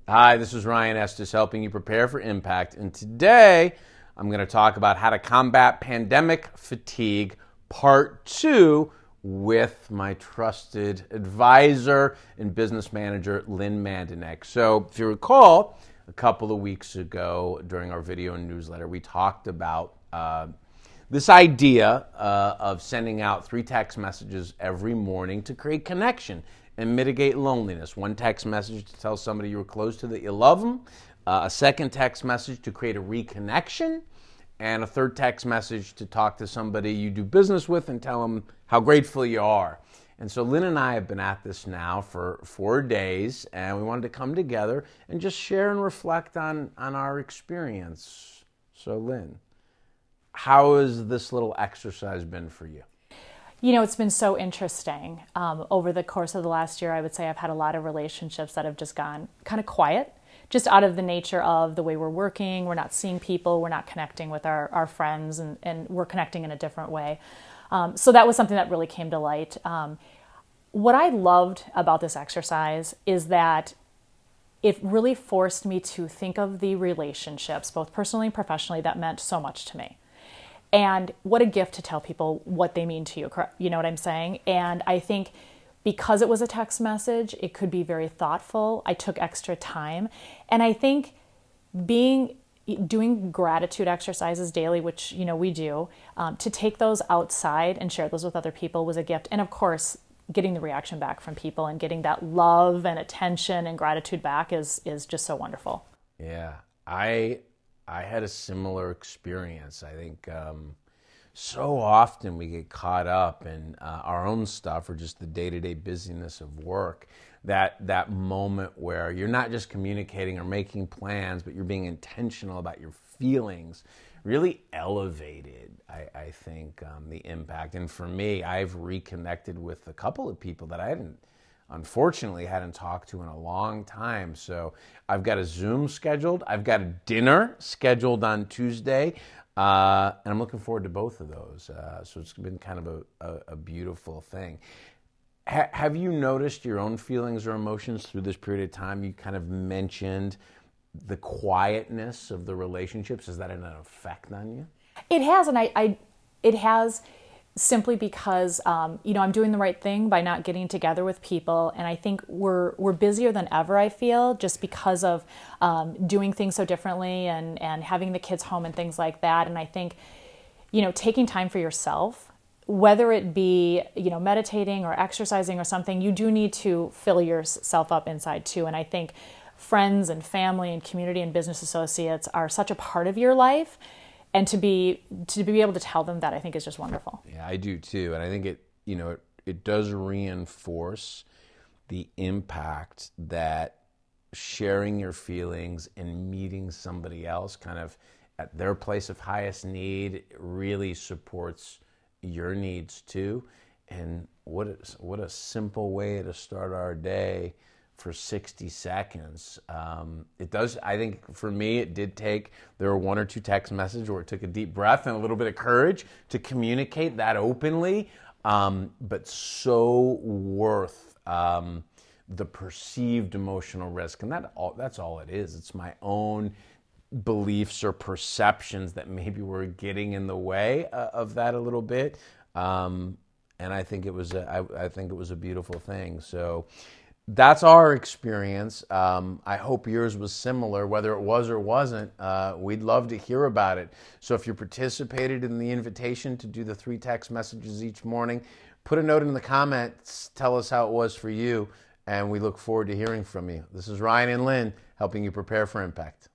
Hi, this is Ryan Estes helping you prepare for impact. And today I'm going to talk about how to combat pandemic fatigue, part 2, with my trusted advisor and business manager, Lynn Mandinec. So if you recall, a couple of weeks ago during our video and newsletter, we talked about this idea of sending out 3 text messages every morning to create connection and mitigate loneliness. One text message to tell somebody you were close to that you love them, a second text message to create a reconnection, and a third text message to talk to somebody you do business with and tell them how grateful you are. And so Lynn and I have been at this now for 4 days, and we wanted to come together and just share and reflect on our experience. So Lynn, how has this little exercise been for you? You know, it's been so interesting. Over the course of the last year, I would say I've had a lot of relationships that have just gone kind of quiet, just out of the nature of the way we're working. We're not seeing people, we're not connecting with our friends, and we're connecting in a different way. So that was something that really came to light. What I loved about this exercise is that it really forced me to think of the relationships, both personally and professionally, that meant so much to me. And what a gift to tell people what they mean to you. You know what I'm saying? And I think because it was a text message, it could be very thoughtful. I took extra time. And I think doing gratitude exercises daily, which, you know, we do, to take those outside and share those with other people was a gift. And of course, getting the reaction back from people and getting that love and attention and gratitude back is just so wonderful. Yeah, I had a similar experience. I think so often we get caught up in our own stuff or just the day-to-day busyness of work, that moment where you're not just communicating or making plans, but you're being intentional about your feelings really elevated, I think, the impact. And for me, I've reconnected with a couple of people that I unfortunately hadn't talked to in a long time. So I've got a Zoom scheduled. I've got a dinner scheduled on Tuesday. And I'm looking forward to both of those. So it's been kind of a beautiful thing. Have you noticed your own feelings or emotions through this period of time? You kind of mentioned the quietness of the relationships. Has that had an effect on you? It has, and it has simply because, you know, I'm doing the right thing by not getting together with people. And I think we're busier than ever, I feel, just because of doing things so differently and having the kids home and things like that. And I think, you know, taking time for yourself, whether it be, you know, meditating or exercising or something, you do need to fill yourself up inside too. And I think friends and family and community and business associates are such a part of your life. And to be able to tell them that, I think, is just wonderful. Yeah, I do too. And I think it does reinforce the impact that sharing your feelings and meeting somebody else kind of at their place of highest need really supports your needs too. And what a simple way to start our day for 60 seconds. It does, I think for me, it did take, there were 1 or 2 text messages where it took a deep breath and a little bit of courage to communicate that openly, but so worth the perceived emotional risk. And that's all it is. It's my own beliefs or perceptions that maybe were getting in the way of that a little bit. And I think it was a beautiful thing. So that's our experience. I hope yours was similar, whether it was or wasn't. We'd love to hear about it. So if you participated in the invitation to do the 3 text messages each morning, put a note in the comments, tell us how it was for you, and we look forward to hearing from you. This is Ryan and Lynn helping you prepare for impact.